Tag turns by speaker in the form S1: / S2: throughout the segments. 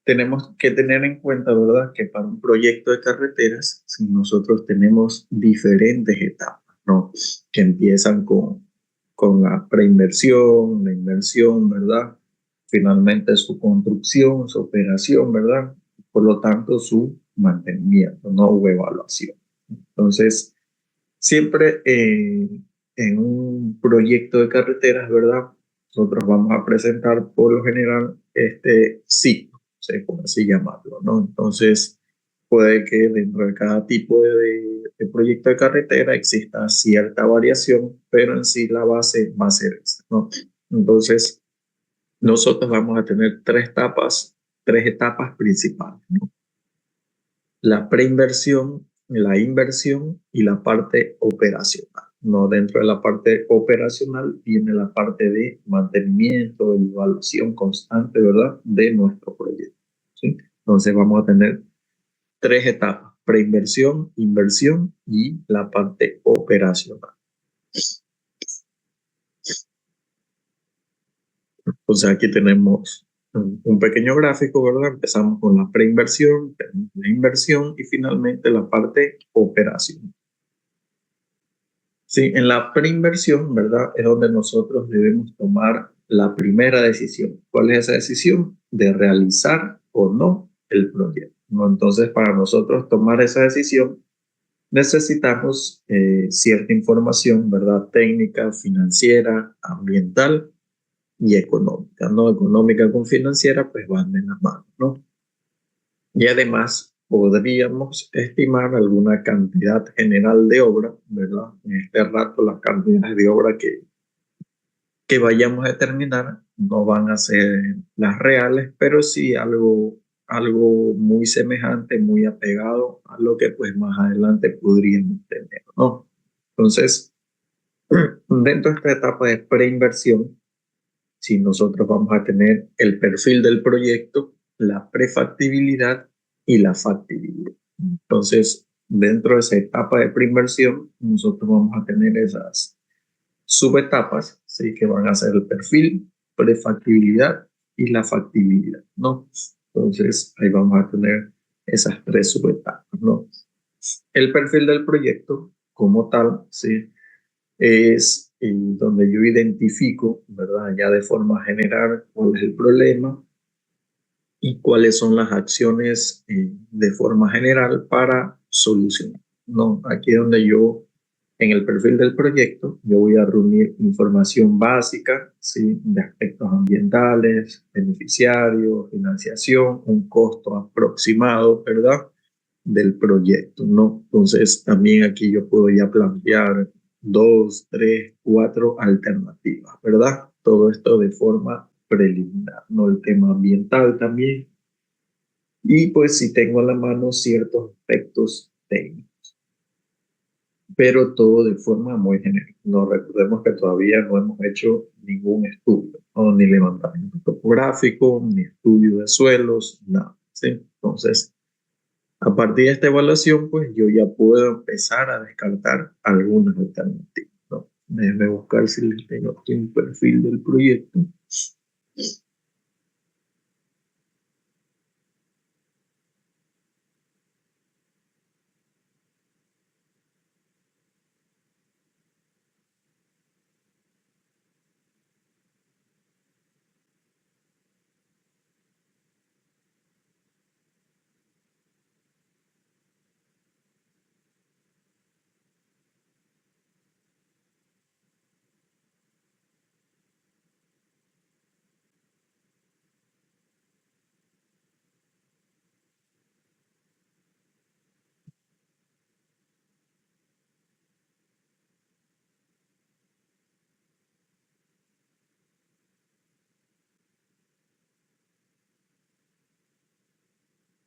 S1: tenemos que tener en cuenta, ¿verdad?, que para un proyecto de carreteras, si nosotros tenemos diferentes etapas, ¿no? Que empiezan con la preinversión, la inversión, ¿verdad? Finalmente su construcción, su operación, ¿verdad? Por lo tanto, su mantenimiento, ¿no? O evaluación. Entonces, siempre en un proyecto de carreteras, ¿verdad? Nosotros vamos a presentar por lo general este ciclo, sé por así llamarlo, ¿no? Entonces, puede que dentro de cada tipo de proyecto de carretera exista cierta variación, pero en sí la base va a ser esa, ¿no? Entonces, nosotros vamos a tener tres etapas principales, ¿no? La preinversión, la inversión y la parte operacional. No, dentro de la parte operacional viene la parte de mantenimiento y evaluación constante, ¿verdad?, de nuestro proyecto, ¿sí? Entonces vamos a tener tres etapas: preinversión, inversión y la parte operacional. Entonces aquí tenemos un pequeño gráfico, ¿verdad? Empezamos con la preinversión, la inversión y finalmente la parte operacional. Sí, en la preinversión, ¿verdad? Es donde nosotros debemos tomar la primera decisión. ¿Cuál es esa decisión? De realizar o no el proyecto, ¿no? Entonces, para nosotros tomar esa decisión, necesitamos cierta información, ¿verdad? Técnica, financiera, ambiental y económica, ¿no? Económica con financiera, pues van de la mano, ¿no? Y además podríamos estimar alguna cantidad general de obra, ¿verdad? En este rato las cantidades de obra que vayamos a determinar no van a ser las reales, pero sí algo muy semejante, muy apegado a lo que pues más adelante podríamos tener, ¿no? Entonces, dentro de esta etapa de preinversión, si nosotros vamos a tener el perfil del proyecto, la prefactibilidad y la factibilidad. Entonces, dentro de esa etapa de preinversión, nosotros vamos a tener esas subetapas, ¿sí?, que van a ser el perfil, prefactibilidad y la factibilidad, ¿no? Entonces, ahí vamos a tener esas tres subetapas, ¿no? El perfil del proyecto como tal, ¿sí?, es donde yo identifico, ¿verdad?, ya de forma general cuál es el problema y cuáles son las acciones de forma general para solucionar, ¿no? Aquí es donde yo, en el perfil del proyecto, yo voy a reunir información básica, ¿sí?, de aspectos ambientales, beneficiarios, financiación, un costo aproximado, ¿verdad?, del proyecto, ¿no? Entonces, también aquí yo puedo ya plantear dos, tres, cuatro alternativas, ¿verdad? Todo esto de forma preliminar, ¿no? El tema ambiental también. Y pues si tengo a la mano ciertos aspectos técnicos, pero todo de forma muy general. No recordemos que todavía no hemos hecho ningún estudio, ¿no? Ni levantamiento topográfico, ni estudio de suelos, nada, ¿sí? Entonces, a partir de esta evaluación, pues yo ya puedo empezar a descartar algunas alternativas, ¿no? Déjenme buscar si les tengo aquí un perfil del proyecto.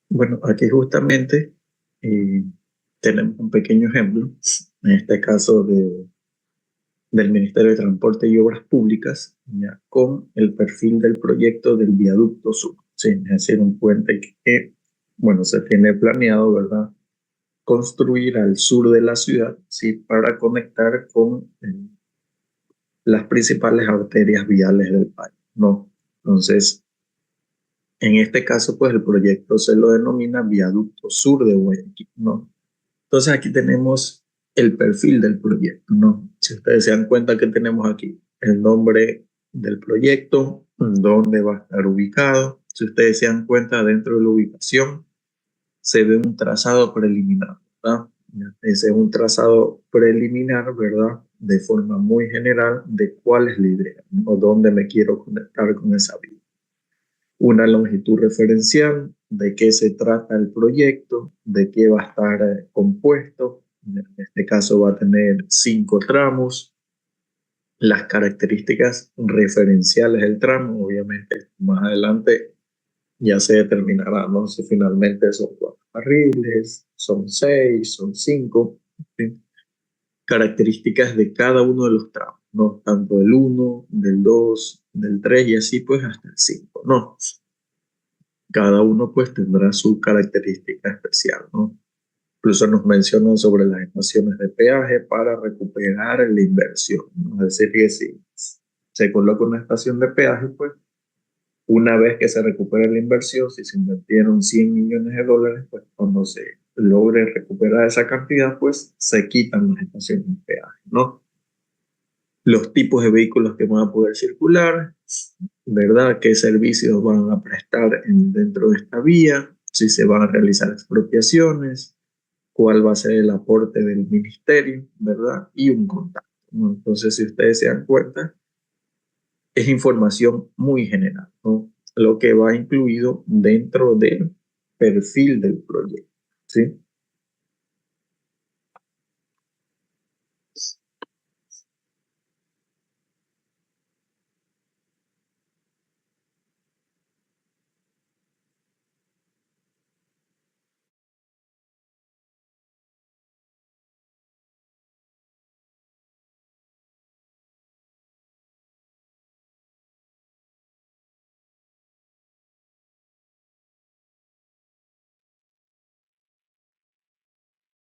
S1: Bueno, aquí justamente eh, tenemos un pequeño ejemplo, en este caso del Ministerio de Transporte y Obras Públicas, ya, con el perfil del proyecto del viaducto sur. Sí, es decir, un puente que, bueno, se tiene planeado, ¿verdad?, construir al sur de la ciudad, sí, para conectar con las principales arterias viales del país, ¿no? Entonces, En este caso, pues el proyecto se lo denomina Viaducto Sur de Guayaquil, ¿no? Entonces aquí tenemos el perfil del proyecto, ¿no? Si ustedes se dan cuenta que tenemos aquí el nombre del proyecto, dónde va a estar ubicado. Si ustedes se dan cuenta, dentro de la ubicación se ve un trazado preliminar, ¿verdad? Ese es un trazado preliminar, ¿verdad? De forma muy general de cuál es la idea, ¿no? O dónde me quiero conectar con esa vía. Una longitud referencial, de qué se trata el proyecto, de qué va a estar compuesto. En este caso va a tener 5 tramos. Las características referenciales del tramo, obviamente, más adelante ya se determinará, ¿no? Si finalmente son 4 carriles, son 6, son 5, ¿sí? Características de cada uno de los tramos, ¿no? Tanto del 1, del 2, del 3 y así pues hasta el 5, ¿no? Cada uno pues tendrá su característica especial, ¿no? Incluso nos mencionan sobre las estaciones de peaje para recuperar la inversión, ¿no? Es decir, que si se coloca una estación de peaje, pues una vez que se recupere la inversión, si se invirtieron 100 millones de dólares, pues cuando se logre recuperar esa cantidad, pues se quitan las estaciones de peaje, ¿no? Los tipos de vehículos que van a poder circular, ¿verdad? ¿Qué servicios van a prestar dentro de esta vía? Si se van a realizar expropiaciones, cuál va a ser el aporte del ministerio, ¿verdad? Y un contacto, ¿no? Entonces, si ustedes se dan cuenta, es información muy general, ¿no? Lo que va incluido dentro del perfil del proyecto, ¿sí?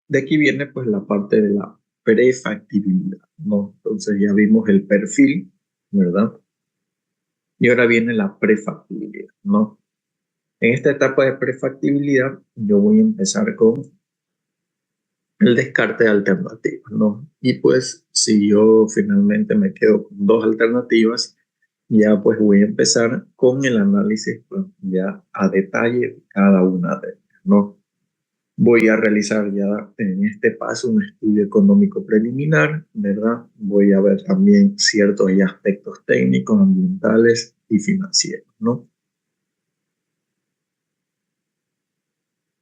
S1: De aquí viene pues la parte de la prefactibilidad, ¿no? Entonces ya vimos el perfil, ¿verdad? Y ahora viene la prefactibilidad, ¿no? En esta etapa de prefactibilidad yo voy a empezar con el descarte de alternativas, ¿no? Y pues si yo finalmente me quedo con 2 alternativas, ya pues voy a empezar con el análisis pues, ya a detalle de cada una de ellas, ¿no? Voy a realizar ya en este paso un estudio económico preliminar, ¿verdad? Voy a ver también ciertos aspectos técnicos, ambientales y financieros, ¿no?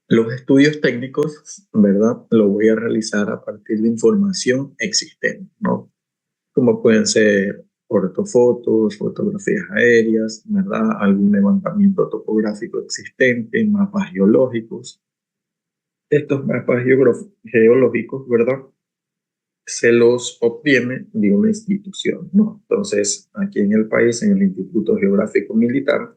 S1: Los estudios técnicos, ¿verdad? Los voy a realizar a partir de información existente, ¿no? Como pueden ser ortofotos, fotografías aéreas, ¿verdad? Algún levantamiento topográfico existente, mapas geológicos. Estos mapas geológicos, ¿verdad? Se los obtiene de una institución, ¿no? Entonces, aquí en el país, en el Instituto Geográfico Militar,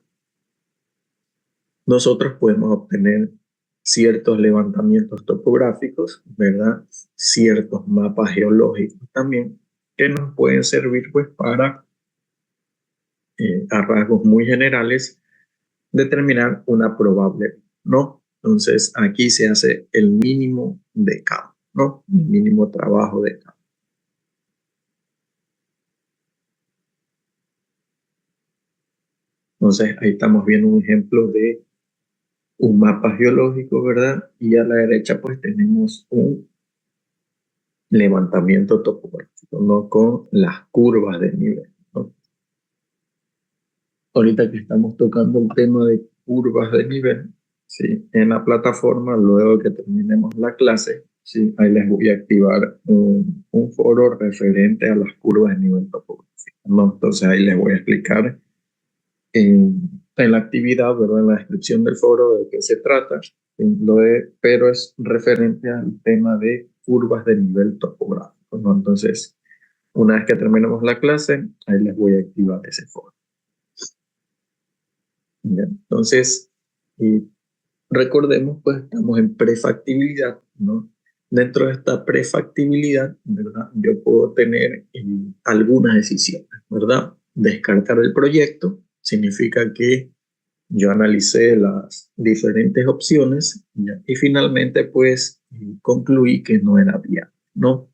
S1: nosotros podemos obtener ciertos levantamientos topográficos, ¿verdad? Ciertos mapas geológicos también, que nos pueden servir pues para, a rasgos muy generales, determinar una probable, ¿no? Entonces, aquí se hace el mínimo de campo, ¿no? El mínimo trabajo de campo. Entonces, ahí estamos viendo un ejemplo de un mapa geológico, ¿verdad? Y a la derecha pues tenemos un levantamiento topográfico, ¿no? Con las curvas de nivel, ¿no? Ahorita que estamos tocando el tema de curvas de nivel, ¿sí? En la plataforma, luego que terminemos la clase, ¿sí? Ahí les voy a activar un foro referente a las curvas de nivel topográfico, ¿no? Entonces ahí les voy a explicar en la actividad, ¿verdad? En la descripción del foro de qué se trata, pero es referente al tema de curvas de nivel topográfico, ¿no? Entonces, una vez que terminemos la clase, ahí les voy a activar ese foro. Bien, entonces, y recordemos, pues estamos en prefactibilidad, ¿no? Dentro de esta prefactibilidad, ¿verdad? Yo puedo tener algunas decisiones, ¿verdad? Descartar el proyecto significa que Yo analicé las diferentes opciones ¿ya? Y finalmente pues concluí que no era viable, ¿no?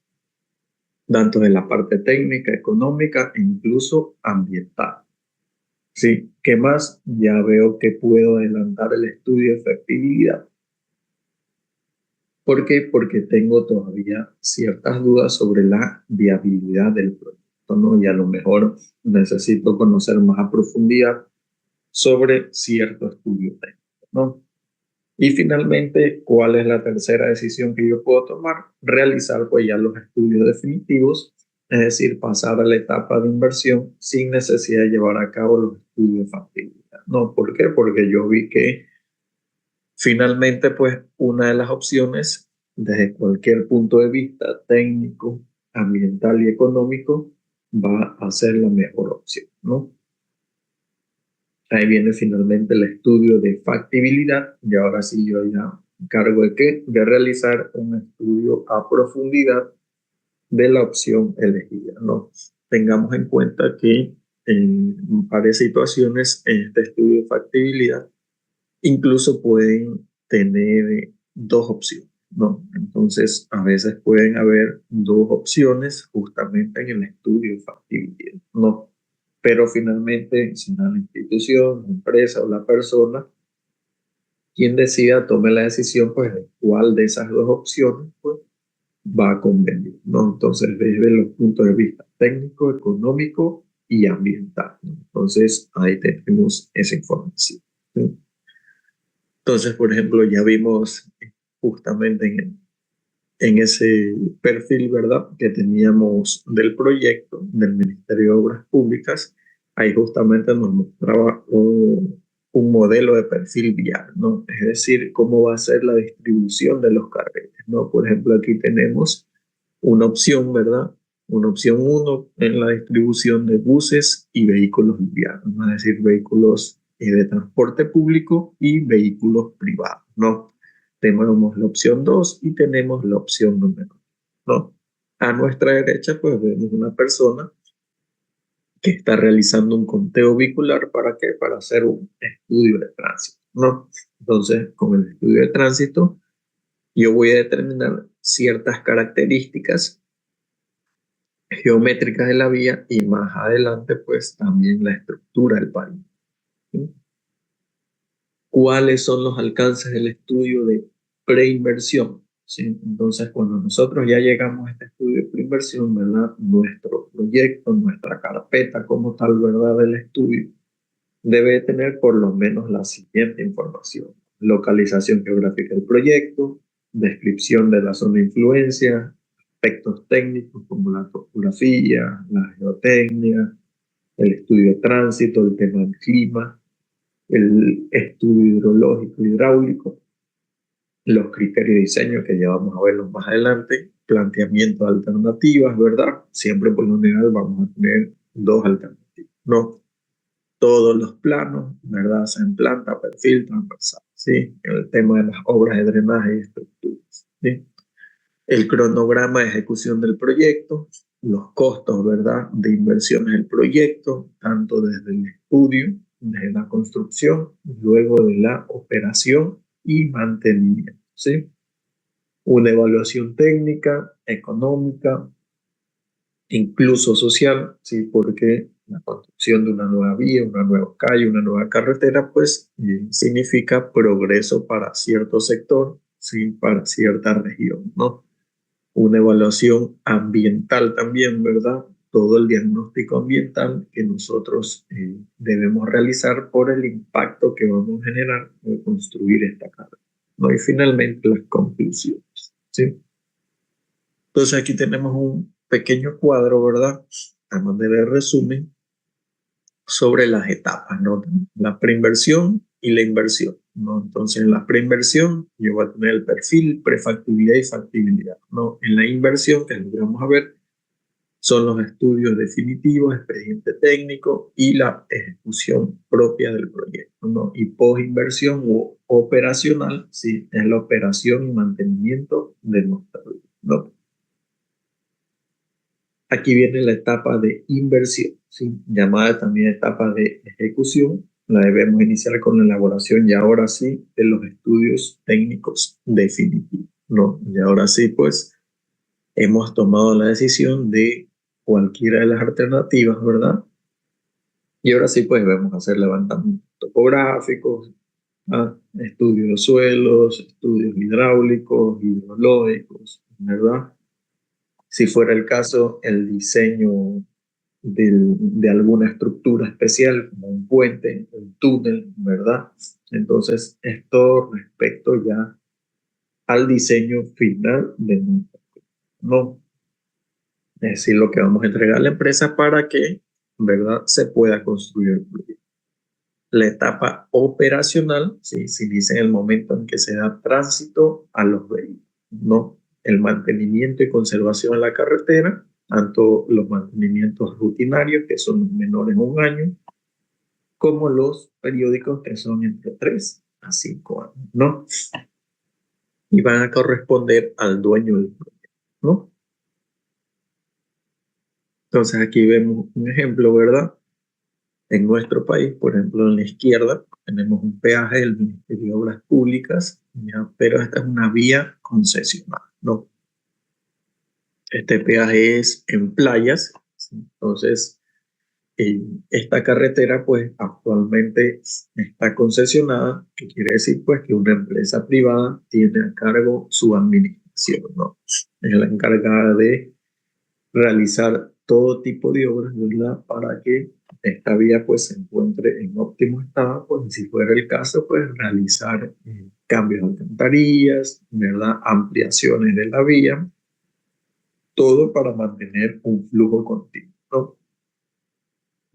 S1: Tanto de la parte técnica, económica e incluso ambiental. Sí, ¿qué más? Ya veo que puedo adelantar el estudio de factibilidad. ¿Por qué? Porque tengo todavía ciertas dudas sobre la viabilidad del proyecto, ¿no? Y a lo mejor necesito conocer más a profundidad sobre cierto estudio técnico, ¿no? Y finalmente, ¿cuál es la tercera decisión que yo puedo tomar? Realizar pues ya los estudios definitivos, es decir, pasar a la etapa de inversión sin necesidad de llevar a cabo los estudios de factibilidad. ¿No? ¿Por qué? Porque yo vi que finalmente pues una de las opciones desde cualquier punto de vista técnico, ambiental y económico va a ser la mejor opción, ¿no? Ahí viene finalmente el estudio de factibilidad y ahora sí yo ya me encargo de qué, de realizar un estudio a profundidad de la opción elegida, ¿no? Tengamos en cuenta que en varias situaciones en este estudio de factibilidad incluso pueden tener dos opciones, ¿no? Entonces a veces pueden haber dos opciones justamente en el estudio de factibilidad, ¿no? Pero finalmente será la institución, la empresa o la persona quien decida, tome la decisión, pues, de cuál de esas dos opciones, pues, va a convenir, ¿no? Entonces, desde los puntos de vista técnico, económico y ambiental, ¿no? Entonces, ahí tenemos esa información, ¿sí? Entonces, por ejemplo, ya vimos justamente en ese perfil, ¿verdad?, que teníamos del proyecto del Ministerio de Obras Públicas, ahí justamente nos mostraba un modelo de perfil vial, ¿no? Es decir, cómo va a ser la distribución de los carriles, ¿no? Por ejemplo, aquí tenemos una opción, ¿verdad? Una opción uno en la distribución de buses y vehículos livianos, ¿no? Es decir, vehículos de transporte público y vehículos privados, ¿no? Tenemos la opción 2 y tenemos la opción número 2, ¿no? A nuestra derecha, pues vemos una persona que está realizando un conteo vehicular. ¿Para qué? Para hacer un estudio de tránsito, ¿no? Entonces, con el estudio de tránsito, yo voy a determinar ciertas características geométricas de la vía y más adelante, pues también la estructura del pavimento, ¿sí? ¿Cuáles son los alcances del estudio de preinversión? ¿Sí? Entonces, cuando nosotros ya llegamos a este estudio de preinversión, ¿verdad? Nuestro proyecto, nuestra carpeta como tal, ¿verdad? Del estudio debe tener por lo menos la siguiente información: localización geográfica del proyecto, descripción de la zona de influencia, aspectos técnicos como la topografía, la geotecnia, el estudio de tránsito, el tema del clima, el estudio hidrológico, hidráulico, los criterios de diseño que ya vamos a verlos más adelante, planteamiento de alternativas, ¿verdad? Siempre por lo general vamos a tener dos alternativas, ¿no? Todos los planos, ¿verdad? En planta, perfil, transversal, ¿sí? El tema de las obras de drenaje y estructuras, ¿sí? El cronograma de ejecución del proyecto, los costos, ¿verdad?, de inversiones del proyecto, tanto desde el estudio, desde la construcción, luego de la operación y mantenimiento, ¿sí? Una evaluación técnica, económica, incluso social, ¿sí? Porque la construcción de una nueva vía, una nueva calle, una nueva carretera, pues significa progreso para cierto sector, ¿sí? Para cierta región, ¿no? Una evaluación ambiental también, ¿verdad? Todo el diagnóstico ambiental que nosotros debemos realizar por el impacto que vamos a generar al construir esta carretera, ¿no? Y finalmente las conclusiones, ¿sí? Entonces aquí tenemos un pequeño cuadro, ¿verdad? A manera de resumen sobre las etapas, ¿no? La preinversión y la inversión, ¿no? Entonces en la preinversión yo voy a tener el perfil, prefactibilidad y factibilidad, ¿no? En la inversión, que es lo que vamos a ver, son los estudios definitivos, expediente técnico y la ejecución propia del proyecto, ¿no? Y postinversión o operacional, sí, es la operación y mantenimiento de nuestro proyecto, ¿no? Aquí viene la etapa de inversión, ¿sí? Llamada también etapa de ejecución, debemos iniciar con la elaboración y ahora sí de los estudios técnicos definitivos, ¿no? Y ahora sí, pues, hemos tomado la decisión de cualquiera de las alternativas, ¿verdad? Y ahora sí, pues, debemos hacer levantamientos topográficos, estudios de suelos, estudios hidráulicos, hidrológicos, ¿verdad? Si fuera el caso, el diseño de alguna estructura especial, como un puente, un túnel, ¿verdad? Entonces, esto respecto ya al diseño final de nuestro, no, es decir, lo que vamos a entregar a la empresa para que, ¿verdad?, se pueda construir el proyecto. La etapa operacional, sí, se inicia en el momento en que se da tránsito a los vehículos, ¿no? El mantenimiento y conservación de la carretera, tanto los mantenimientos rutinarios, que son menores a un año, como los periódicos, que son entre 3 a 5 años, ¿no? Y van a corresponder al dueño del proyecto, ¿no? Entonces aquí vemos un ejemplo, ¿verdad? En nuestro país, por ejemplo, en la izquierda, tenemos un peaje del Ministerio de Obras Públicas, ¿ya? Pero esta es una vía concesionada, ¿no? Este peaje es en playas, ¿sí? Entonces, esta carretera, pues, actualmente está concesionada, que quiere decir, pues, que una empresa privada tiene a cargo su administración, ¿no? Es la encargada de realizar todo tipo de obras, ¿verdad? Para que esta vía, pues, se encuentre en óptimo estado, pues, si fuera el caso, pues, realizar cambios de alcantarillas, ¿verdad? Ampliaciones de la vía, todo para mantener un flujo continuo, ¿no?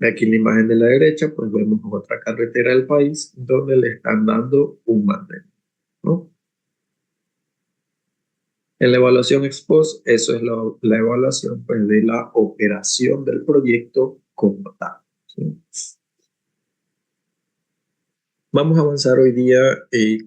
S1: Aquí en la imagen de la derecha, pues vemos otra carretera del país donde le están dando un mantenimiento, ¿no? En la evaluación ex post, eso es la evaluación, pues, de la operación del proyecto como tal, ¿sí? Vamos a avanzar hoy día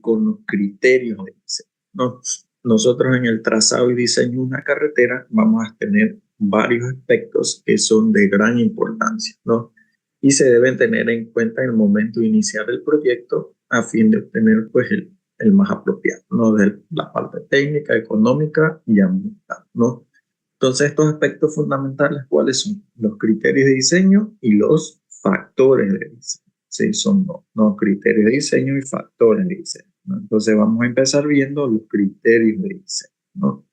S1: con los criterios de diseño, ¿no? Nosotros en el trazado y diseño de una carretera vamos a tener varios aspectos que son de gran importancia, ¿no? Y se deben tener en cuenta en el momento de iniciar el proyecto a fin de obtener, pues, el más apropiado, ¿no? De la parte técnica, económica y ambiental, ¿no? Entonces, estos aspectos fundamentales, ¿cuáles son? Los criterios de diseño y los factores de diseño. Sí, son dos criterios de diseño y factores de diseño, ¿no? Entonces, vamos a empezar viendo los criterios de diseño, ¿no?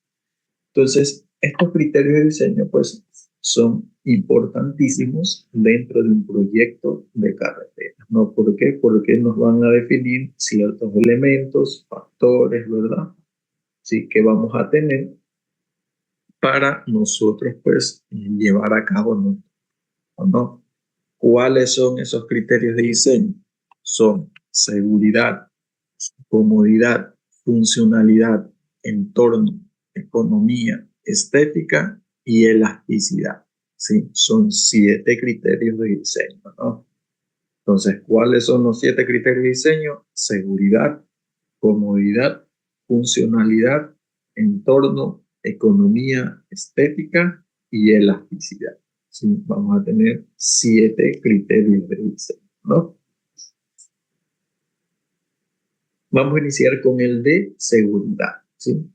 S1: Entonces, estos criterios de diseño, pues, son importantísimos dentro de un proyecto de carretera, ¿no? ¿Por qué? Porque nos van a definir ciertos elementos, factores, ¿verdad? Sí, que vamos a tener para nosotros, pues, llevar a cabo, ¿no? ¿O no? ¿Cuáles son esos criterios de diseño? Son seguridad, comodidad, funcionalidad, entorno, economía, estética y elasticidad. ¿Sí? Son 7 criterios de diseño, ¿no? Entonces, ¿cuáles son los 7 criterios de diseño? Seguridad, comodidad, funcionalidad, entorno, economía, estética y elasticidad. ¿Sí? Vamos a tener 7 criterios de diseño, ¿no? Vamos a iniciar con el de seguridad, ¿sí?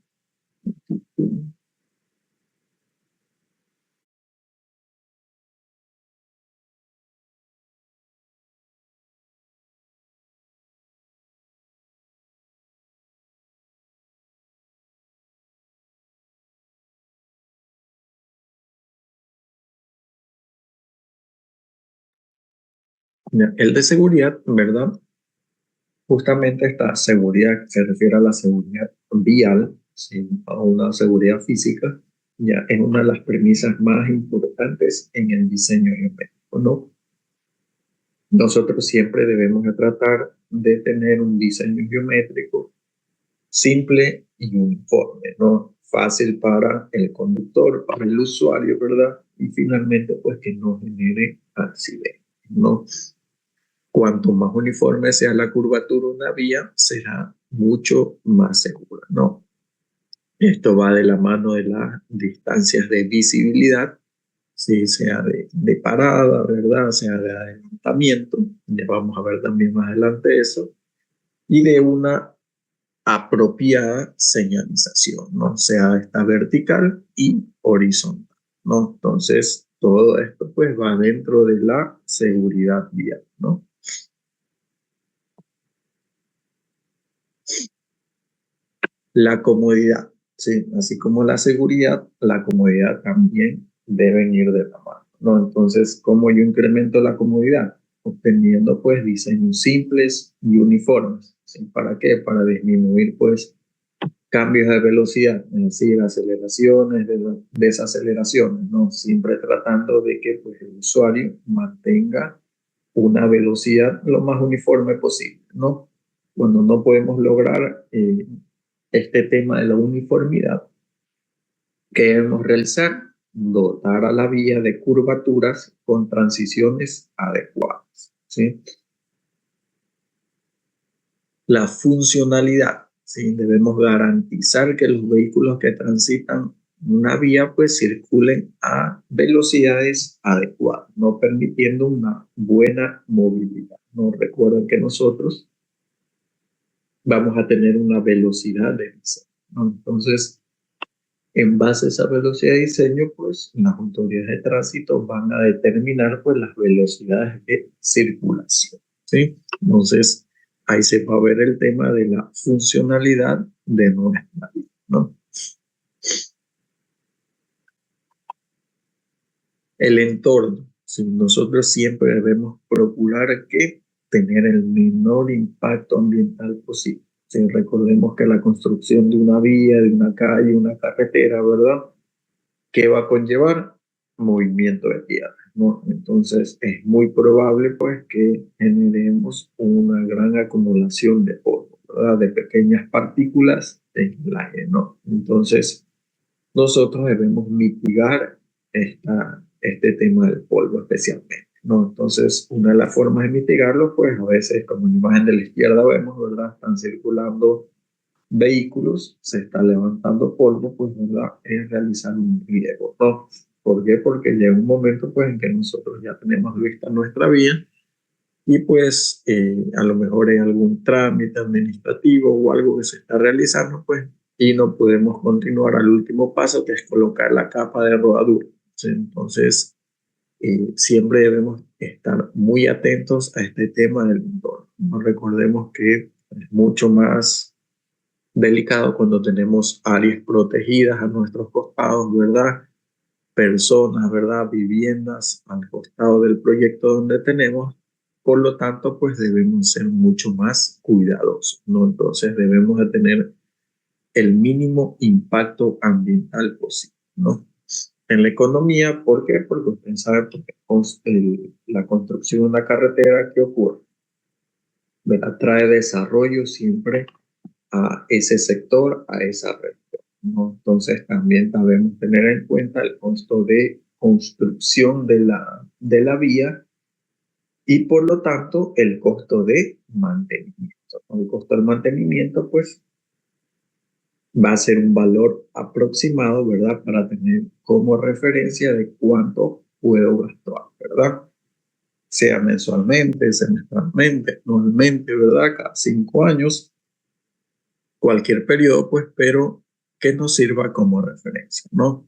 S1: El de seguridad, ¿verdad? Justamente esta seguridad se refiere a la seguridad vial, ¿sí? A una seguridad física, ya es una de las premisas más importantes en el diseño geométrico, ¿no? Nosotros siempre debemos de tratar de tener un diseño geométrico simple y uniforme, ¿no? Fácil para el conductor, para el usuario, ¿verdad? Y finalmente, pues, que no genere accidentes, ¿no? Cuanto más uniforme sea la curvatura de una vía, será mucho más segura, ¿no? Esto va de la mano de las distancias de visibilidad sí, sea de parada, ¿verdad? Sea de adelantamiento, ya vamos a ver también más adelante eso, y de una apropiada señalización, ¿no? Sea esta vertical y horizontal, ¿no? Entonces, todo esto pues va dentro de la seguridad vial, ¿no? La comodidad, ¿sí? Así como la seguridad, la comodidad también deben ir de la mano, ¿no? Entonces, ¿cómo yo incremento la comodidad? Obteniendo pues diseños simples y uniformes, ¿sí? ¿Para qué? Para disminuir pues cambios de velocidad, es decir, aceleraciones, desaceleraciones, ¿no? Siempre tratando de que pues, el usuario mantenga una velocidad lo más uniforme posible, ¿no? Cuando no podemos lograr este tema de la uniformidad, ¿qué debemos realizar? Dotar a la vía de curvaturas con transiciones adecuadas, ¿sí? La funcionalidad, ¿sí? Debemos garantizar que los vehículos que transitan una vía pues circulen a velocidades adecuadas, no permitiendo una buena movilidad. No recuerden que nosotros vamos a tener una velocidad de diseño, ¿no? Entonces, en base a esa velocidad de diseño, pues las autoridades de tránsito van a determinar pues las velocidades de circulación, ¿sí? Entonces, ahí se va a ver el tema de la funcionalidad de nuestra vía, ¿no? El entorno, si nosotros siempre debemos procurar que tener el menor impacto ambiental posible. Si recordemos que la construcción de una vía, de una calle, una carretera, ¿verdad? ¿Qué va a conllevar? Movimiento de tierra, ¿no? Entonces es muy probable pues que generemos una gran acumulación de polvo, ¿verdad? De pequeñas partículas en el aire, ¿no? Entonces nosotros debemos mitigar este tema del polvo especialmente, ¿no? Entonces una de las formas de mitigarlo pues a veces como en la imagen de la izquierda vemos, ¿verdad? Están circulando vehículos, se está levantando polvo, pues ¿verdad? Es realizar un riego, ¿no? ¿Por qué? Porque llega un momento pues en que nosotros ya tenemos vista nuestra vía y pues a lo mejor hay algún trámite administrativo o algo que se está realizando, pues, y no podemos continuar al último paso, que es colocar la capa de rodadura. ¿Sí? Entonces, siempre debemos estar muy atentos a este tema del entorno. No recordemos que es mucho más delicado cuando tenemos áreas protegidas a nuestros costados, ¿verdad? Personas, ¿verdad? Viviendas al costado del proyecto donde tenemos. Por lo tanto, pues debemos ser mucho más cuidadosos, ¿no? Entonces debemos de tener el mínimo impacto ambiental posible, ¿no? En la economía, ¿por qué? Porque usted sabe, porque la construcción de una carretera, ¿qué ocurre? ¿Verdad? Trae desarrollo siempre a ese sector, a esa región, ¿no? Entonces también debemos tener en cuenta el costo de construcción de la vía y por lo tanto el costo de mantenimiento, ¿no? El costo del mantenimiento pues va a ser un valor aproximado, ¿verdad? Para tener como referencia de cuánto puedo gastar, ¿verdad? Sea mensualmente, semestralmente, anualmente, ¿verdad? Cada 5 años, cualquier periodo, pues, pero que nos sirva como referencia, ¿no?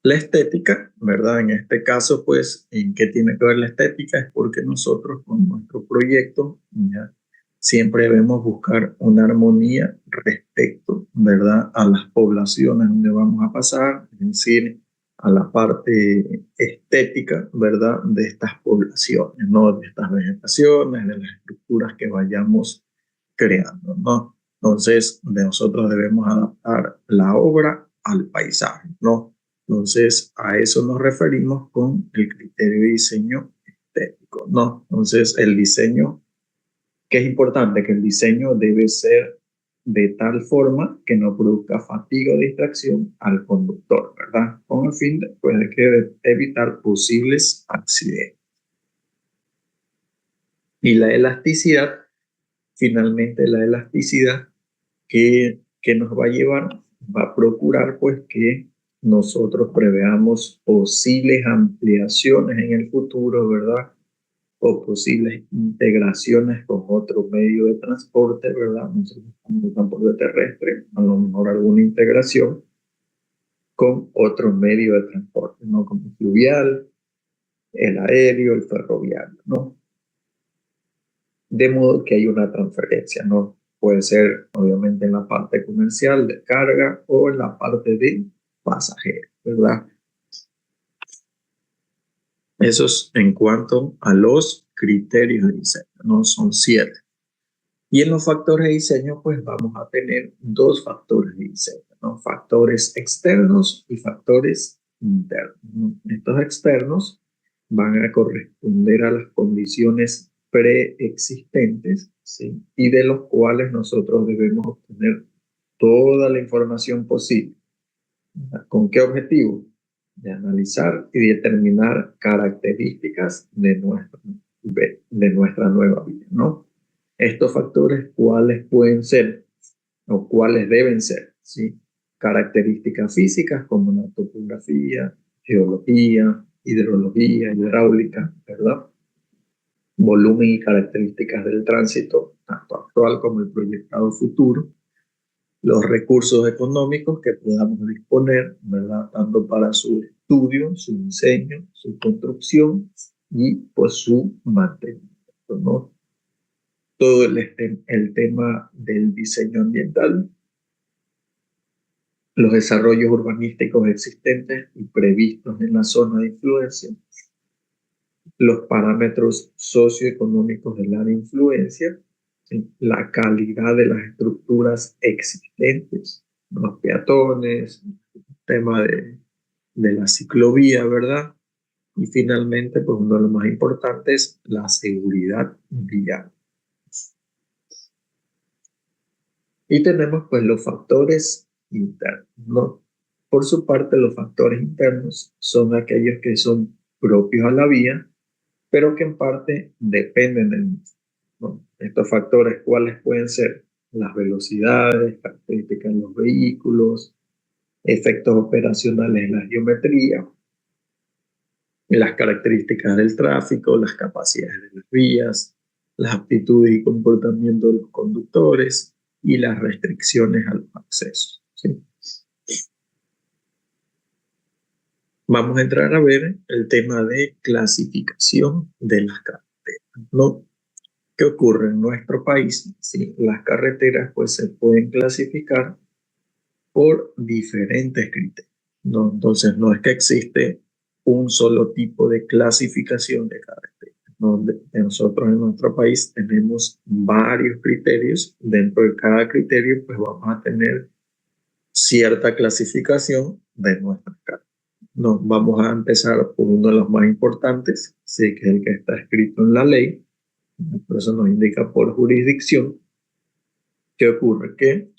S1: La estética, ¿verdad? En este caso, pues, ¿en qué tiene que ver la estética? Es porque nosotros con nuestro proyecto, ¿ya? Siempre debemos buscar una armonía respecto, ¿verdad? A las poblaciones donde vamos a pasar, es decir, a la parte estética, ¿verdad? De estas poblaciones, ¿no? De estas vegetaciones, de las estructuras que vayamos creando, ¿no? Entonces, nosotros debemos adaptar la obra al paisaje, ¿no? Entonces, a eso nos referimos con el criterio de diseño estético, ¿no? Entonces, el diseño, que es importante, que el diseño debe ser de tal forma que no produzca fatiga o distracción al conductor, ¿verdad? Con el fin de, pues, de que evitar posibles accidentes. Y la elasticidad, finalmente la elasticidad que nos va a llevar, va a procurar pues que nosotros preveamos posibles ampliaciones en el futuro, ¿verdad? O posibles integraciones con otro medio de transporte, ¿verdad? Nosotros como el transporte terrestre, a lo mejor alguna integración con otro medio de transporte, ¿no? Como el fluvial, el aéreo, el ferroviario, ¿no? De modo que hay una transferencia, ¿no? Puede ser, obviamente, en la parte comercial de carga o en la parte de pasajeros, ¿verdad? Eso es en cuanto a los criterios de diseño, ¿no? Son 7. Y en los factores de diseño, pues vamos a tener dos factores de diseño, ¿no? Factores externos y factores internos, ¿no? Estos externos van a corresponder a las condiciones preexistentes, ¿sí? Y de los cuales nosotros debemos obtener toda la información posible. ¿Con qué objetivo? De analizar y determinar características de nuestra nueva vida, ¿no? Estos factores, ¿cuáles pueden ser o cuáles deben ser? ¿Sí? Características físicas como la topografía, geología, hidrología, hidráulica, ¿verdad? Volumen y características del tránsito, tanto actual como el proyectado futuro, los recursos económicos que podamos disponer, ¿verdad? Tanto para su estudio, su diseño, su construcción y pues su mantenimiento, ¿no? Todo el tema del diseño ambiental, los desarrollos urbanísticos existentes y previstos en la zona de influencia, los parámetros socioeconómicos del área de influencia, ¿sí? La calidad de las estructuras existentes, los peatones, tema de la ciclovía, ¿verdad? Y finalmente, pues uno de los más importantes, la seguridad vial. Y tenemos pues los factores internos, ¿no? Por su parte, los factores internos son aquellos que son propios a la vía, pero que en parte dependen del mismo, ¿no? Estos factores, ¿cuáles pueden ser? Las velocidades, características de los vehículos, efectos operacionales en la geometría, las características del tráfico, las capacidades de las vías, las aptitudes y comportamiento de los conductores y las restricciones a los accesos, ¿sí? Vamos a entrar a ver el tema de clasificación de las carreteras, ¿no? ¿Qué ocurre en nuestro país? ¿Sí? Las carreteras pues se pueden clasificar por diferentes criterios, ¿no? Entonces no es que existe un solo tipo de clasificación de carreteras, ¿no? Nosotros en nuestro país tenemos varios criterios. Dentro de cada criterio pues vamos a tener cierta clasificación de nuestras carreteras. No, vamos a empezar por uno de los más importantes, sí, que es el que está escrito en la ley. Por eso nos indica por jurisdicción. ¿Qué ocurre? Que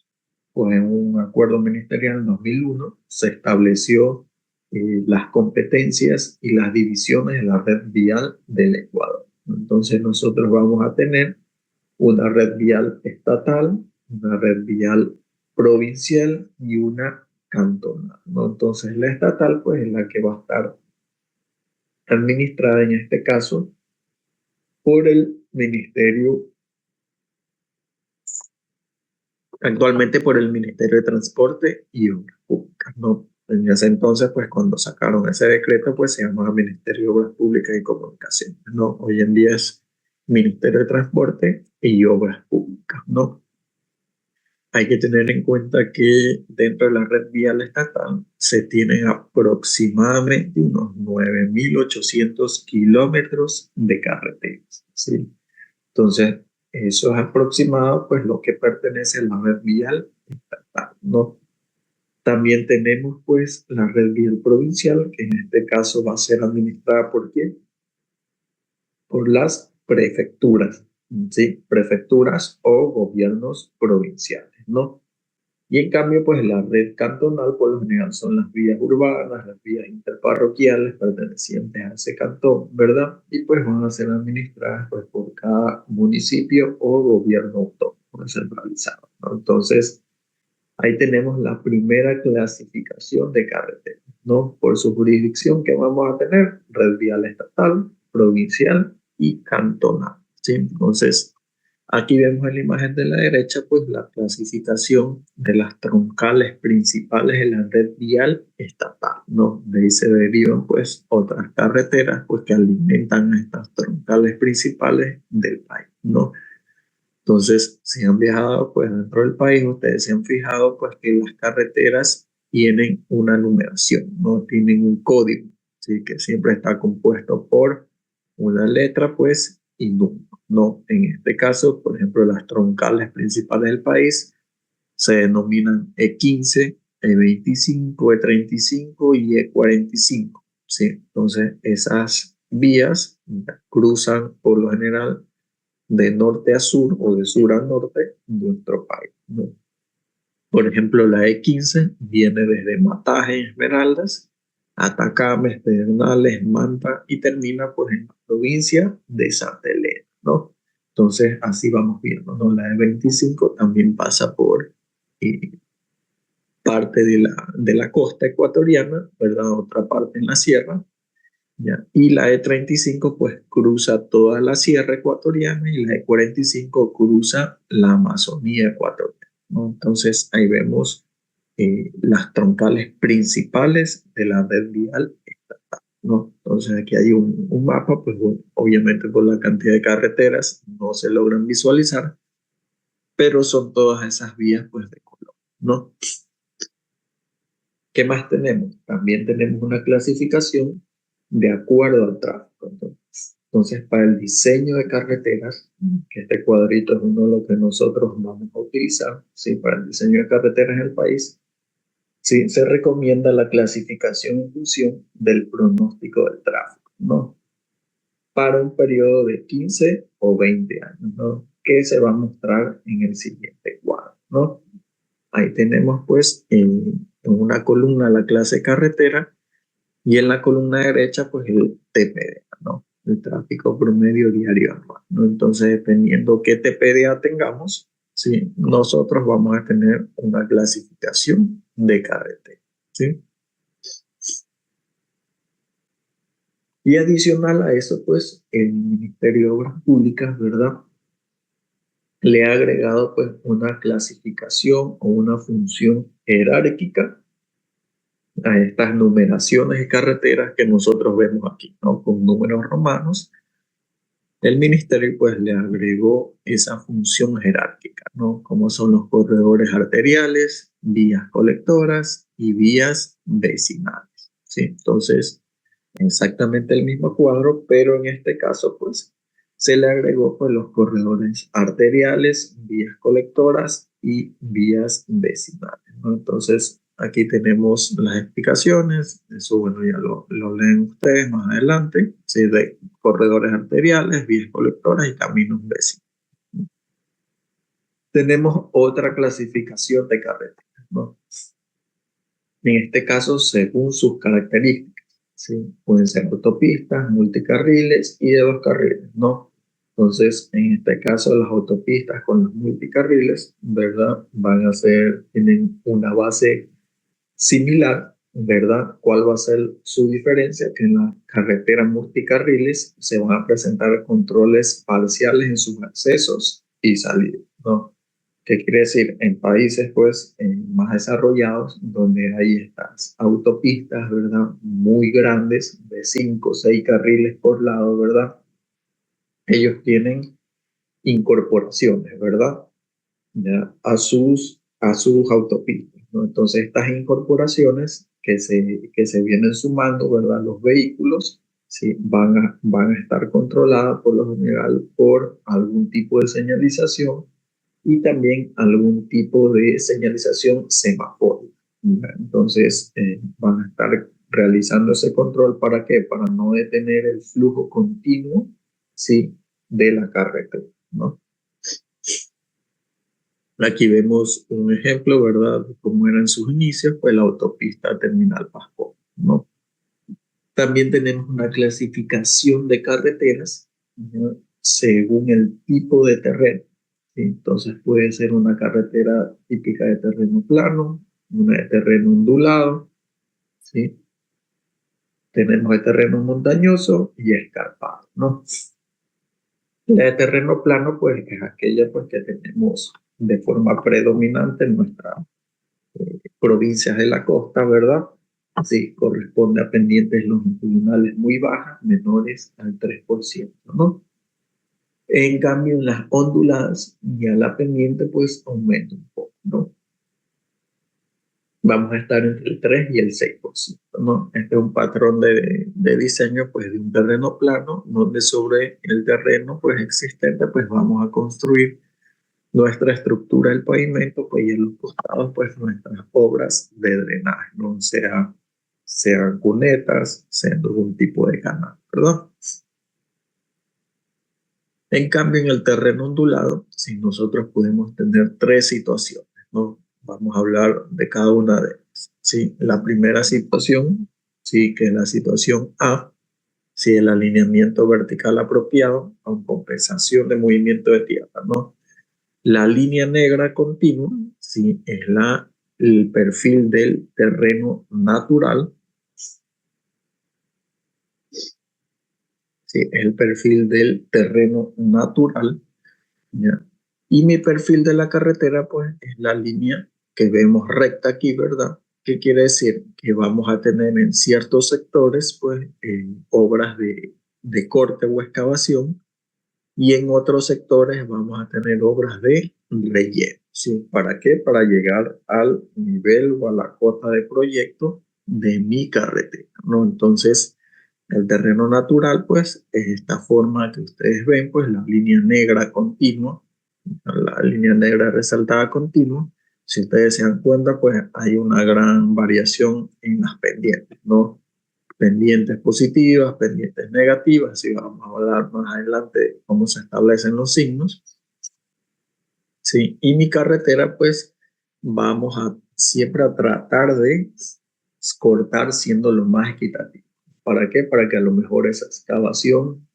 S1: pues, en un acuerdo ministerial en 2001 se estableció las competencias y las divisiones de la red vial del Ecuador. Entonces nosotros vamos a tener una red vial estatal, una red vial provincial y una cantonal, ¿no? Entonces la estatal pues es la que va a estar administrada en este caso por el Ministerio, actualmente por el Ministerio de Transporte y Obras Públicas, ¿no? En ese entonces, pues cuando sacaron ese decreto, pues se llamaba Ministerio de Obras Públicas y Comunicaciones, ¿no? Hoy en día es Ministerio de Transporte y Obras Públicas, ¿no? Hay que tener en cuenta que dentro de la red vial estatal se tienen aproximadamente unos 9.800 kilómetros de carreteras, ¿sí? Entonces, eso es aproximado, pues lo que pertenece a la red vial estatal, ¿no? También tenemos, pues, la red vial provincial, que en este caso va a ser administrada por ¿quién? Por las prefecturas, ¿sí? Prefecturas o gobiernos provinciales, ¿no? Y en cambio, pues la red cantonal por lo general son las vías urbanas, las vías interparroquiales pertenecientes a ese cantón, ¿verdad? Y pues van a ser administradas pues, por cada municipio o gobierno autónomo centralizado, ¿no? Entonces, Ahí tenemos la primera clasificación de carreteras, ¿no? Por su jurisdicción que vamos a tener, red vial estatal, provincial y cantonal, ¿sí? Entonces, aquí vemos en la imagen de la derecha, pues la clasificación de las troncales principales de la red vial estatal, ¿no? De ahí se derivan, pues, otras carreteras, pues, que alimentan a estas troncales principales del país, ¿no? Entonces, si han viajado pues dentro del país, ustedes se han fijado pues que las carreteras tienen una numeración, no tienen un código, ¿sí? Que siempre está compuesto por una letra pues y número, ¿no? En este caso, por ejemplo, las troncales principales del país se denominan E15, E25, E35 y E45, ¿sí? Entonces, esas vías cruzan por lo general de norte a sur o de sur a norte en nuestro país, ¿no? Por ejemplo, la E15 viene desde Mataje, Esmeraldas, Atacames, Pedernales, Manta y termina pues en la provincia de Santa Elena, ¿no? Entonces, así vamos viendo, ¿no? La E25 también pasa por eh, parte de la costa ecuatoriana, ¿verdad? Otra parte en la sierra, ¿ya? Y la E35 pues cruza toda la sierra ecuatoriana y la E45 cruza la Amazonía ecuatoriana, ¿no? Entonces ahí vemos las troncales principales de la red vial estatal, ¿no? Entonces aquí hay un mapa, pues bueno, obviamente por la cantidad de carreteras no se logran visualizar, pero son todas esas vías pues de color, ¿no? ¿Qué más tenemos? También tenemos una clasificación de acuerdo al tráfico. Entonces, para el diseño de carreteras, que este cuadrito es uno de los que nosotros vamos a utilizar, ¿sí? Para el diseño de carreteras en el país, ¿sí? Se recomienda la clasificación en función del pronóstico del tráfico, ¿no? Para un periodo de 15 o 20 años, ¿no? Que se va a mostrar en el siguiente cuadro, ¿no? Ahí tenemos pues en una columna la clase carretera y en la columna derecha pues el TPDA, ¿no? El tráfico promedio diario anual, ¿no? Entonces dependiendo qué TPDA tengamos, ¿sí? Nosotros vamos a tener una clasificación de carretera, ¿sí? Y adicional a eso pues el Ministerio de Obras Públicas, ¿verdad? Le ha agregado pues una clasificación o una función jerárquica a estas numeraciones de carreteras que nosotros vemos aquí, ¿no? Con números romanos, el ministerio pues le agregó esa función jerárquica, ¿no? Como son los corredores arteriales, vías colectoras y vías vecinales, ¿sí? Entonces, exactamente el mismo cuadro, pero en este caso pues se le agregó pues los corredores arteriales, vías colectoras y vías vecinales, ¿no? Entonces aquí tenemos las explicaciones, eso bueno ya lo leen ustedes más adelante, ¿sí? De corredores arteriales, vías colectoras y caminos vecinos. Tenemos otra clasificación de carreteras, ¿no? En este caso según sus características, ¿sí? Pueden ser autopistas, multicarriles y de dos carriles, ¿no? Entonces, en este caso, las autopistas con los multicarriles, ¿verdad? Van a ser, tienen una base similar, ¿verdad? ¿Cuál va a ser su diferencia? Que en las carreteras multicarriles se van a presentar controles parciales en sus accesos y salidas, ¿no? ¿Qué quiere decir? En países pues más desarrollados, donde hay estas autopistas, ¿verdad? Muy grandes, de 5 o 6 carriles por lado, ¿verdad? Ellos tienen incorporaciones, ¿verdad? Ya, a sus autopistas, ¿no? Entonces estas incorporaciones que se vienen sumando, ¿verdad? Los vehículos, ¿sí? Van a estar controladas por lo general por algún tipo de señalización y también algún tipo de señalización semafórica. Entonces, van a estar realizando ese control ¿para qué? Para no detener el flujo continuo, ¿sí? De la carretera, ¿no? Aquí vemos un ejemplo, ¿verdad? De cómo era en sus inicios, pues la autopista Terminal Pasco, ¿no? También tenemos una clasificación de carreteras, ¿no? Según el tipo de terreno. ¿sí? Entonces puede ser una carretera típica de terreno plano, una de terreno ondulado, ¿sí? Tenemos el terreno montañoso y escarpado, ¿no? La de terreno plano, pues, es aquella pues, que tenemos de forma predominante en nuestras provincias de la costa, ¿verdad? Sí, corresponde a pendientes longitudinales muy bajas, menores al 3%, ¿no? En cambio, en las onduladas, ya la pendiente, pues, aumenta un poco, ¿no? Vamos a estar entre el 3 y el 6%, ¿no? Este es un patrón de diseño, pues, de un terreno plano, donde sobre el terreno, pues, existente, pues, vamos a construir nuestra estructura del pavimento, pues, y en los costados, pues, nuestras obras de drenaje, ¿no? Sean cunetas, sean algún tipo de canal, ¿verdad? En cambio, en el terreno ondulado, si nosotros podemos tener tres situaciones, ¿no? Vamos a hablar de cada una de ellas, ¿sí? La primera situación, sí, que es la situación A, sí, el alineamiento vertical apropiado con compensación de movimiento de tierra, ¿no? La línea negra continua, sí, es el perfil del terreno natural, sí, es el perfil del terreno natural, ¿ya? Y mi perfil de la carretera, pues, es la línea que vemos recta aquí, ¿verdad? ¿Qué quiere decir? Que vamos a tener en ciertos sectores, pues, obras de corte o excavación, y en otros sectores vamos a tener obras de relleno, ¿sí? ¿Para qué? Para llegar al nivel o a la cota de proyecto de mi carretera, ¿no? Entonces, el terreno natural, pues, es esta forma que ustedes ven, pues, la línea negra continua, la línea negra resaltada continua. Si ustedes se dan cuenta, pues, hay una gran variación en las pendientes, ¿no? Pendientes positivas, pendientes negativas, y vamos a hablar más adelante de cómo se establecen los signos, ¿sí? Y mi carretera, pues, vamos a siempre a tratar de cortar siendo lo más equitativo. ¿Para qué? Para que a lo mejor esa excavación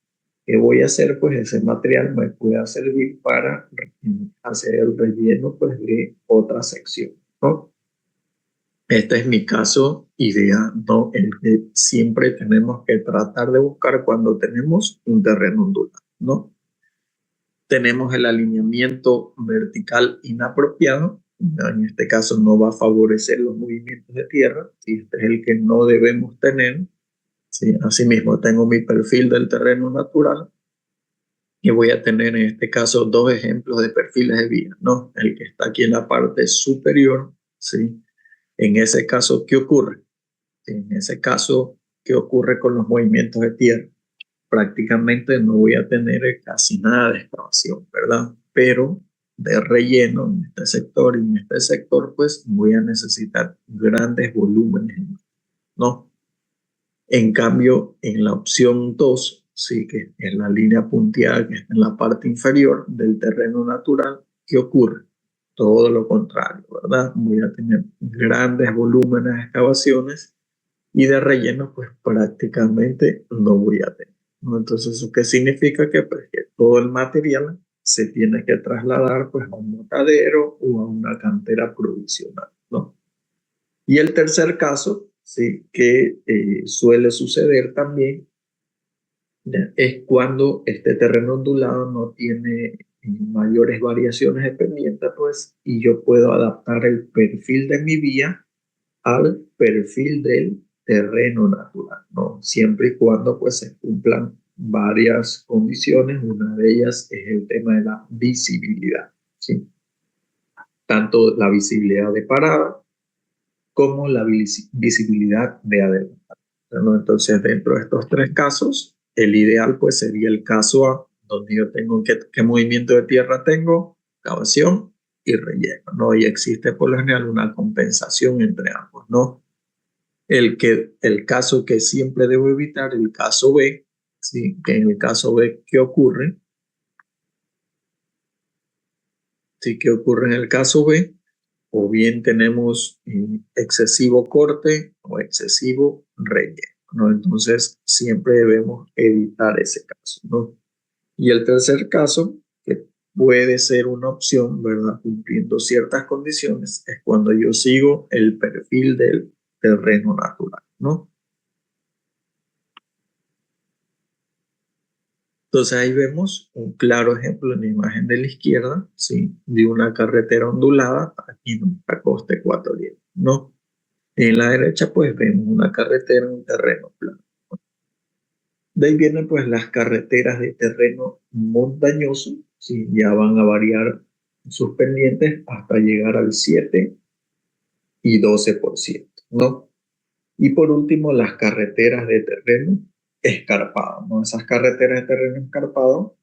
S1: que voy a hacer, pues ese material me pueda servir para hacer el relleno, pues, de otra sección, ¿no? Este es mi caso ideal, ¿no? El que siempre tenemos que tratar de buscar cuando tenemos un terreno ondulado, ¿no? Tenemos el alineamiento vertical inapropiado, ¿no? En este caso no va a favorecer los movimientos de tierra, y este es el que no debemos tener, ¿sí? Asimismo, tengo mi perfil del terreno natural, y voy a tener en este caso dos ejemplos de perfiles de vía, ¿no? El que está aquí en la parte superior, ¿sí? En ese caso, ¿qué ocurre? En ese caso, ¿qué ocurre con los movimientos de tierra? Prácticamente no voy a tener casi nada de excavación, ¿verdad? Pero de relleno en este sector y en este sector, pues voy a necesitar grandes volúmenes, ¿no? En cambio, en la opción 2, sí, que es la línea punteada que está en la parte inferior del terreno natural, ¿qué ocurre? Todo lo contrario, ¿verdad? Voy a tener grandes volúmenes de excavaciones y de relleno, pues prácticamente no voy a tener, ¿no? Entonces, ¿eso qué significa? Que, pues, que todo el material se tiene que trasladar, pues, a un matadero o a una cantera provisional, ¿no? Y el tercer caso, sí, que suele suceder también, ¿ya? Es cuando este terreno ondulado no tiene mayores variaciones de pendiente, pues, y yo puedo adaptar el perfil de mi vía al perfil del terreno natural, ¿no? Siempre y cuando, pues, se cumplan varias condiciones. Una de ellas es el tema de la visibilidad, ¿sí? Tanto la visibilidad de parada como la visibilidad de adelante, ¿no? Entonces, dentro de estos tres casos, el ideal, pues, sería el caso A, donde yo tengo qué movimiento de tierra tengo, excavación y relleno, ¿no? Y existe por lo general una compensación entre ambos, ¿no? El caso que siempre debo evitar, el caso B, ¿sí? Que en el caso B, ¿qué ocurre? Sí, ¿qué ocurre en el caso B? O bien tenemos excesivo corte o excesivo relleno, ¿no? Entonces, siempre debemos evitar ese caso, ¿no? Y el tercer caso, que puede ser una opción, ¿verdad? Cumpliendo ciertas condiciones, es cuando yo sigo el perfil del terreno natural, ¿no? Entonces ahí vemos un claro ejemplo en la imagen de la izquierda, ¿sí? De una carretera ondulada aquí en nuestra costa ecuatorial, ¿no? En la derecha pues vemos una carretera en un terreno plano. De ahí vienen pues las carreteras de terreno montañoso, ¿sí? Ya van a variar sus pendientes hasta llegar al 7 y 12%, ¿no? Y por último, las carreteras de terreno escarpado, ¿no? Esas carreteras de terreno escarpado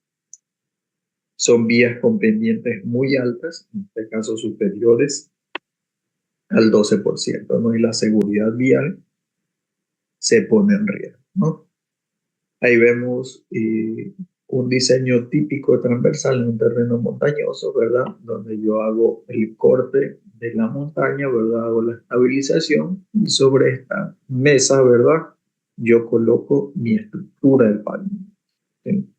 S1: son vías con pendientes muy altas, en este caso superiores al 12%, ¿no? Y la seguridad vial se pone en riesgo, ¿no? Ahí vemos un diseño típico transversal en un terreno montañoso, ¿verdad? Donde yo hago el corte de la montaña, ¿verdad? Hago la estabilización y sobre esta mesa, ¿verdad? Yo coloco mi estructura del pavimento, ¿sí?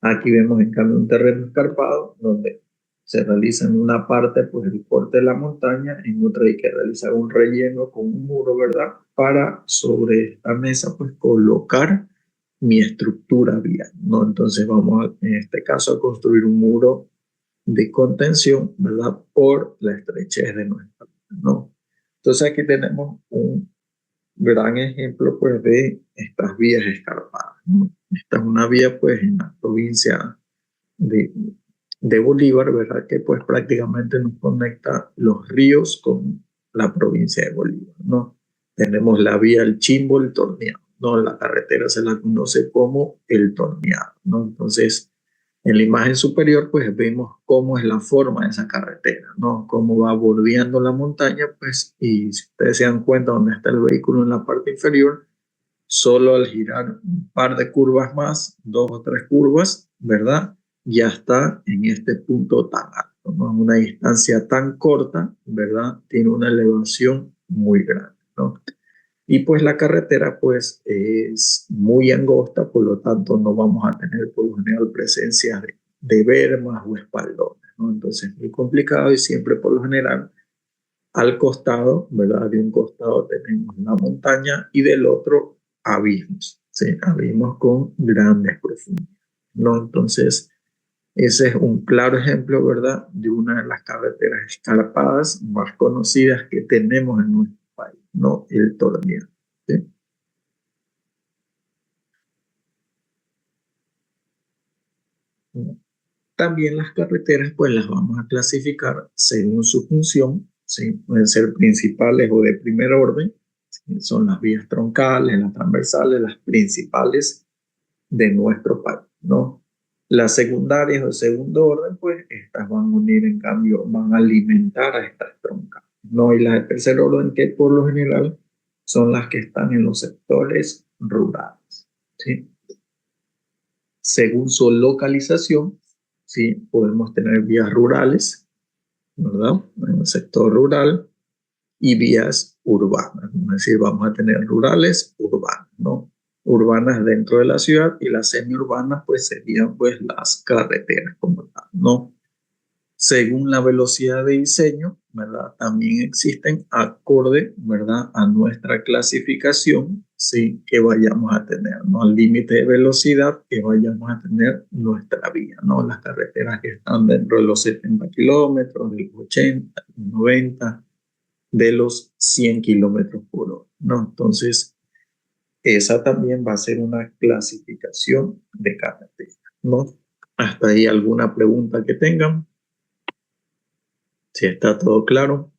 S1: Aquí vemos en cambio un terreno escarpado donde se realiza en una parte pues el corte de la montaña, en otra hay que realizar un relleno con un muro, ¿verdad? Para sobre esta mesa pues colocar mi estructura vial, ¿no? Entonces vamos en este caso a construir un muro de contención, ¿verdad? Por la estrechez de nuestra, ¿no? Entonces aquí tenemos un gran ejemplo pues de estas vías escarpadas, ¿no? Esta es una vía pues en la provincia de, de Bolívar, ¿verdad? Que pues prácticamente nos conecta los ríos con la provincia de Bolívar, ¿no? Tenemos la vía El Chimbo, el Torneado, ¿no? La carretera se la conoce como el Torneado, ¿no? Entonces, en la imagen superior, pues vemos cómo es la forma de esa carretera, ¿no? Cómo va bordeando la montaña, pues, y si ustedes se dan cuenta dónde está el vehículo en la parte inferior, solo al girar un par de curvas más, 2 o 3 curvas, ¿verdad? Ya está en este punto tan alto, ¿no? En una distancia tan corta, ¿verdad? Tiene una elevación muy grande, ¿no? Y pues la carretera pues es muy angosta, por lo tanto no vamos a tener por lo general presencia de bermas o espaldones, ¿no? Entonces es muy complicado y siempre por lo general al costado, ¿verdad? De un costado tenemos la montaña y del otro abismos, ¿sí? Abismos con grandes profundidades, ¿no? Entonces ese es un claro ejemplo, ¿verdad? De una de las carreteras escarpadas más conocidas que tenemos en nuestro país, ¿no? El Torneado, ¿sí? También las carreteras, pues las vamos a clasificar según su función, ¿sí? Pueden ser principales o de primer orden, ¿sí? Son las vías troncales, las transversales, las principales de nuestro país, ¿no? Las secundarias o de segundo orden, pues estas van a unir, en cambio, van a alimentar a estas troncales, ¿no? Y las de tercer orden, que por lo general son las que están en los sectores rurales, ¿sí? Según su localización, ¿sí? Podemos tener vías rurales, ¿verdad? En el sector rural y vías urbanas, es decir, vamos a tener rurales, urbanas, ¿no? Urbanas dentro de la ciudad y las semiurbanas pues serían pues las carreteras como tal, ¿no? Según la velocidad de diseño, ¿verdad? También existen acorde, ¿verdad? A nuestra clasificación, sí, que vayamos a tener, ¿no? Al límite de velocidad que vayamos a tener nuestra vía, ¿no? Las carreteras que están dentro de los 70 kilómetros, de los 80, 90, de los 100 kilómetros por hora, ¿no? Entonces, esa también va a ser una clasificación de carretera, ¿no? Hasta ahí alguna pregunta que tengan. Si está todo claro.